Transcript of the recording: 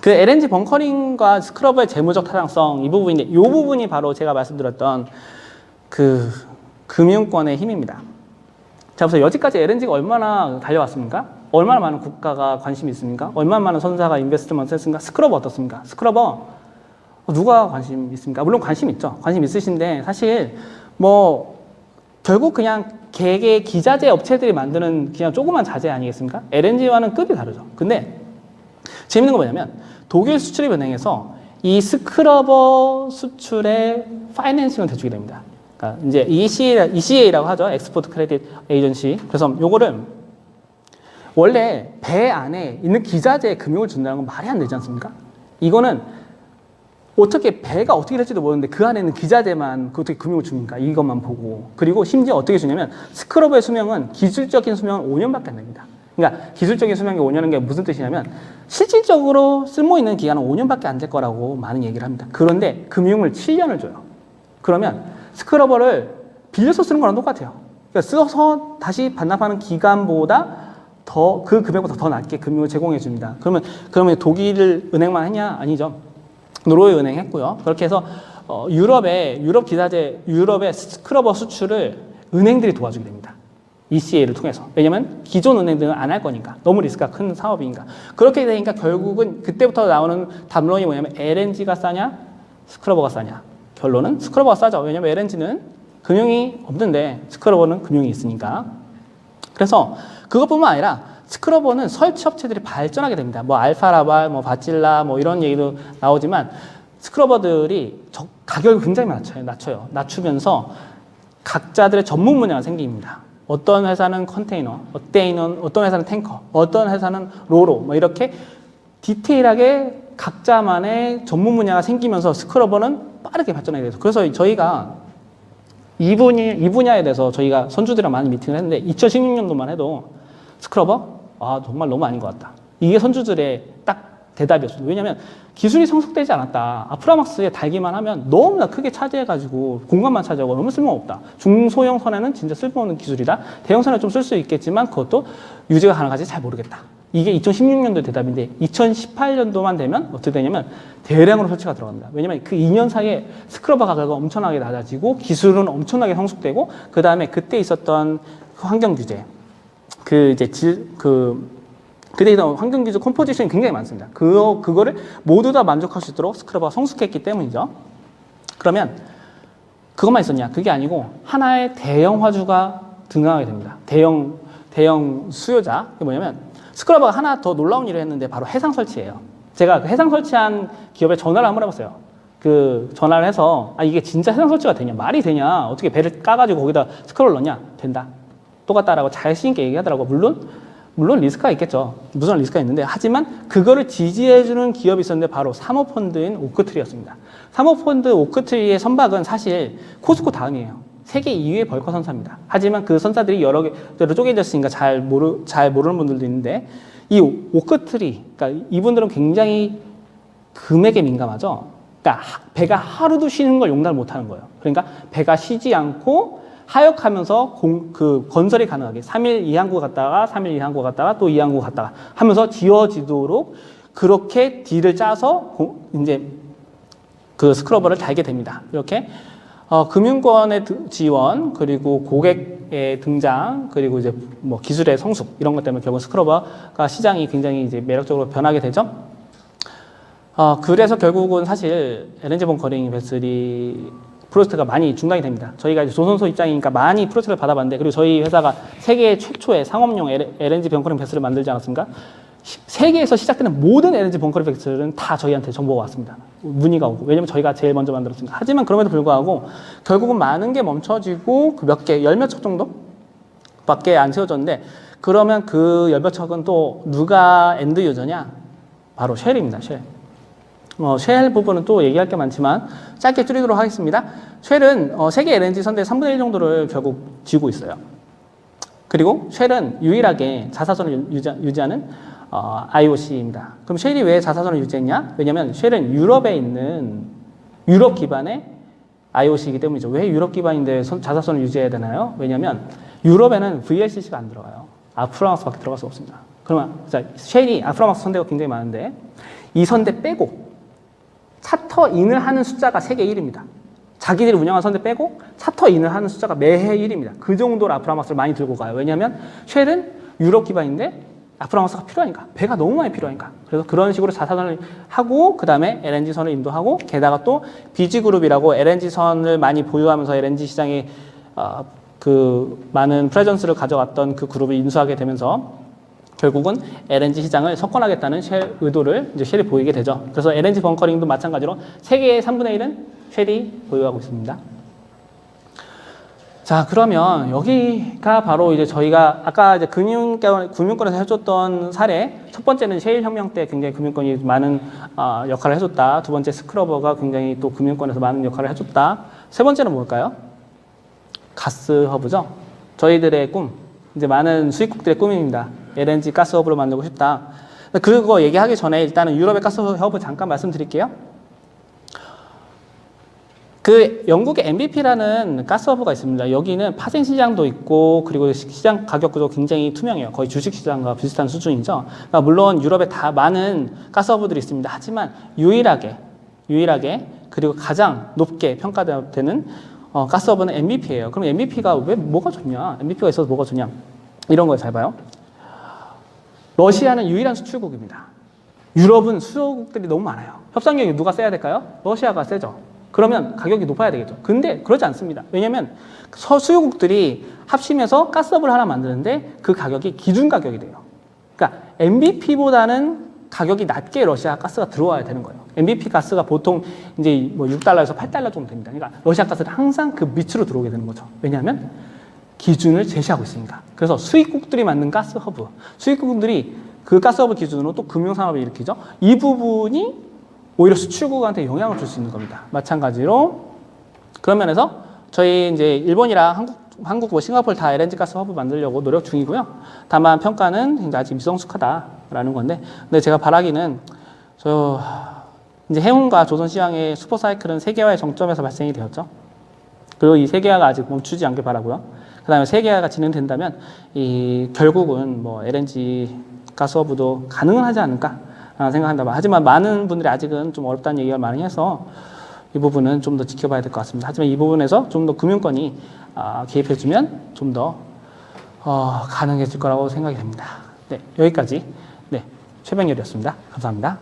그 LNG 벙커링과 스크러버의 재무적 타당성 이 부분인데 이 부분이 바로 제가 말씀드렸던 그 금융권의 힘입니다. 자, 그래서 여지까지 LNG가 얼마나 달려왔습니까? 얼마나 많은 국가가 관심이 있습니까? 얼마나 많은 선사가 인베스트먼트 했습니까? 스크러버 어떻습니까? 스크러버 누가 관심 있습니까? 물론 관심 있죠. 관심 있으신데 사실 뭐 결국 그냥 개개 기자재 업체들이 만드는 그냥 조그만 자재 아니겠습니까? LNG와는 급이 다르죠. 근데 재밌는 거 뭐냐면 독일 수출입은행에서 이 스크러버 수출의 파이낸싱을 대주게 됩니다. 그러니까 이제 ECA라고 하죠. 엑스포트 크레딧 에이전시. 그래서 요거를 원래 배 안에 있는 기자재에 금융을 준다는 건 말이 안 되지 않습니까? 이거는 어떻게 배가 어떻게 될지도 모르는데 그 안에 있는 기자재만 어떻게 금융을 줍니까? 이것만 보고. 그리고 심지어 어떻게 주냐면 스크러버의 수명은 기술적인 수명은 5년밖에 안 됩니다. 그러니까 기술적인 수명이 5년인 게 무슨 뜻이냐면 실질적으로 쓸모있는 기간은 5년밖에 안 될 거라고 많은 얘기를 합니다. 그런데 금융을 7년을 줘요. 그러면 스크러버를 빌려서 쓰는 거랑 똑같아요. 그러니까 써서 다시 반납하는 기간보다 더 그 금액보다 더 낮게 금융을 제공해 줍니다. 그러면 독일 은행만 했냐? 아니죠. 노르웨이 은행 했고요. 그렇게 해서 유럽 기자재, 유럽의 스크러버 수출을 은행들이 도와주게 됩니다. ECA를 통해서. 왜냐면 기존 은행들은 안 할 거니까. 너무 리스크가 큰 사업이니까. 그렇게 되니까 결국은 그때부터 나오는 담론이 뭐냐면 LNG가 싸냐? 스크러버가 싸냐? 결론은 스크러버가 싸죠. 왜냐면 LNG는 금융이 없는데 스크러버는 금융이 있으니까. 그래서 그것뿐만 아니라 스크러버는 설치 업체들이 발전하게 됩니다. 뭐 알파라발, 뭐 바찔라, 뭐 이런 얘기도 나오지만 스크러버들이 가격을 굉장히 낮춰요. 낮추면서 각자들의 전문 분야가 생깁니다. 어떤 회사는 컨테이너, 어떤 회사는 탱커, 어떤 회사는 로로, 뭐 이렇게 디테일하게 각자만의 전문 분야가 생기면서 스크러버는 빠르게 발전하게 돼서 그래서 저희가 이 분야에 대해서 저희가 선주들이랑 많이 미팅을 했는데 2016년도만 해도 스크러버? 정말 너무 아닌 것 같다. 이게 선주들의 딱 대답이었어요. 왜냐하면 기술이 성숙되지 않았다. 아프라막스에 달기만 하면 너무나 크게 차지해가지고 공간만 차지하고 너무 쓸모없다. 중소형 선에는 진짜 쓸모없는 기술이다. 대형 선에 좀 쓸 수 있겠지만 그것도 유지가 가능하지 잘 모르겠다. 이게 2016년도 대답인데 2018년도만 되면 어떻게 되냐면 대량으로 설치가 들어갑니다. 왜냐면 그 2년 사이에 스크러버 가격이 엄청나게 낮아지고 기술은 엄청나게 성숙되고 그 다음에 그때 있었던 환경 규제 그때 있던 환경 규제 컴포지션이 굉장히 많습니다. 그거를 모두 다 만족할 수 있도록 스크러버가 성숙했기 때문이죠. 그러면 그것만 있었냐? 그게 아니고 하나의 대형 화주가 등장하게 됩니다. 대형 수요자. 그게 뭐냐면 스크러버가 하나 더 놀라운 일을 했는데 바로 해상 설치예요. 제가 그 해상 설치한 기업에 전화를 한번 해봤어요. 그 전화를 해서 이게 진짜 해상 설치가 되냐? 말이 되냐? 어떻게 배를 까가지고 거기다 스크러버를 넣냐? 된다. 똑같다라고 자신 있게 얘기하더라고. 물론 리스크가 있겠죠. 무슨 리스크가 있는데 하지만 그거를 지지해주는 기업이 있었는데 바로 사모펀드인 오크트리였습니다. 사모펀드 오크트리의 선박은 사실 코스코 다음이에요. 세계 2위의 벌커 선사입니다. 하지만 그 선사들이 여러 개로 쪼개졌으니까 잘 모르는 분들도 있는데 이 오크트리, 그러니까 이분들은 굉장히 금액에 민감하죠. 그러니까 배가 하루도 쉬는 걸 용납을 못하는 거예요. 그러니까 배가 쉬지 않고 하역하면서 건설이 가능하게 3일 이 항구 갔다가 3일 이 항구 갔다가 또 이 항구 갔다가 하면서 지어지도록 그렇게 딜을 짜서 이제 그 스크러버를 달게 됩니다. 이렇게 금융권의 지원 그리고 고객의 등장 그리고 이제 뭐 기술의 성숙 이런 것 때문에 결국 스크러버가 시장이 굉장히 이제 매력적으로 변하게 되죠. 그래서 결국은 사실 LNG 벙커링 베슬이 프로젝트가 많이 중단이 됩니다. 저희가 이제 조선소 입장이니까 많이 프로젝트를 받아봤는데 그리고 저희 회사가 세계 최초의 상업용 LNG 벙커링 베슬을 만들지 않았습니까? 세계에서 시작되는 모든 LNG 벙커링 베슬은 다 저희한테 정보가 왔습니다. 문의가 오고. 왜냐면 저희가 제일 먼저 만들었으니까. 하지만 그럼에도 불구하고 결국은 많은 게 멈춰지고 그 몇 개, 열 몇 척 정도? 밖에 안 세워졌는데 그러면 그 열 몇 척은 또 누가 엔드 유저냐? 바로 쉘입니다. 쉘 부분은 또 얘기할 게 많지만 짧게 줄이도록 하겠습니다. 쉘은 세계 LNG 선대 3분의 1 정도를 결국 쥐고 있어요. 그리고 쉘은 유일하게 자사선을 유지하는 IOC입니다. 그럼 쉘이 왜 자사선을 유지했냐? 왜냐하면 쉘은 유럽에 있는 유럽 기반의 IOC이기 때문이죠. 왜 유럽 기반인데 자사선을 유지해야 되나요? 왜냐하면 유럽에는 VLCC가 안 들어가요. 아프라막스밖에 들어갈 수 없습니다. 그러면 쉘이 아프라막스 선대가 굉장히 많은데 이 선대 빼고 차터 인을 하는 숫자가 세계 1입니다. 자기들이 운영한 선대 빼고 차터 인을 하는 숫자가 매해 1입니다. 그 정도로 아프라막스를 많이 들고 가요. 왜냐하면 쉘은 유럽 기반인데 아프라막스가 필요하니까. 배가 너무 많이 필요하니까. 그래서 그런 식으로 자사선을 하고 그 다음에 LNG선을 인도하고 게다가 또 BG그룹이라고 LNG선을 많이 보유하면서 LNG 시장에 그 많은 프레전스를 가져왔던 그 그룹을 인수하게 되면서 결국은 LNG 시장을 석권하겠다는 쉘 의도를 이제 쉘이 보이게 되죠. 그래서 LNG 벙커링도 마찬가지로 세계의 3분의 1은 쉘이 보유하고 있습니다. 자, 그러면 여기가 바로 이제 저희가 아까 이제 금융권에서 해줬던 사례, 첫 번째는 셰일 혁명 때 굉장히 금융권이 많은 역할을 해줬다. 두 번째 스크러버가 굉장히 또 금융권에서 많은 역할을 해줬다. 세 번째는 뭘까요? 가스 허브죠. 저희들의 꿈, 이제 많은 수입국들의 꿈입니다. LNG 가스 허브를 만들고 싶다. 그거 얘기하기 전에 일단은 유럽의 가스 허브 잠깐 말씀드릴게요. 그 영국의 MBP라는 가스 허브가 있습니다. 여기는 파생 시장도 있고 그리고 시장 가격 구조 굉장히 투명해요. 거의 주식 시장과 비슷한 수준이죠. 그러니까 물론 유럽에 다 많은 가스 허브들이 있습니다. 하지만 유일하게 그리고 가장 높게 평가되는 가스 허브는 MBP예요. 그럼 MBP가 왜 뭐가 좋냐? MBP가 있어서 뭐가 좋냐? 이런 거 잘 봐요. 러시아는 유일한 수출국입니다. 유럽은 수요국들이 너무 많아요. 협상력이 누가 세야 될까요? 러시아가 세죠. 그러면 가격이 높아야 되겠죠. 근데 그렇지 않습니다. 왜냐하면 수요국들이 합심해서 가스업을 하나 만드는데 그 가격이 기준 가격이 돼요. 그러니까 MBP보다는 가격이 낮게 러시아 가스가 들어와야 되는 거예요. MBP 가스가 보통 이제 뭐 6달러에서 8달러 정도 됩니다. 그러니까 러시아 가스는 항상 그 밑으로 들어오게 되는 거죠. 왜냐하면 기준을 제시하고 있습니다. 그래서 수입국들이 만든 가스 허브, 수입국들이 그 가스 허브 기준으로 또 금융산업을 일으키죠. 이 부분이 오히려 수출국한테 영향을 줄 수 있는 겁니다. 마찬가지로 그런 면에서 저희 이제 일본이랑 한국 뭐 싱가포르 다 LNG 가스 허브 만들려고 노력 중이고요. 다만 평가는 아직 미성숙하다라는 건데, 근데 제가 바라기는 이제 해운과 조선 시황의 슈퍼 사이클은 세계화의 정점에서 발생이 되었죠. 그리고 이 세계화가 아직 멈추지 않길 바라고요. 그다음에 세계화가 진행된다면 결국은 뭐 LNG 가스 허브도 가능은 하지 않을까? 생각한다. 하지만 많은 분들이 아직은 좀 어렵다는 얘기가 많이 해서 이 부분은 좀 더 지켜봐야 될 것 같습니다. 하지만 이 부분에서 좀 더 금융권이 개입해주면 좀 더 가능해질 거라고 생각이 됩니다. 네, 여기까지 최병렬이었습니다. 감사합니다.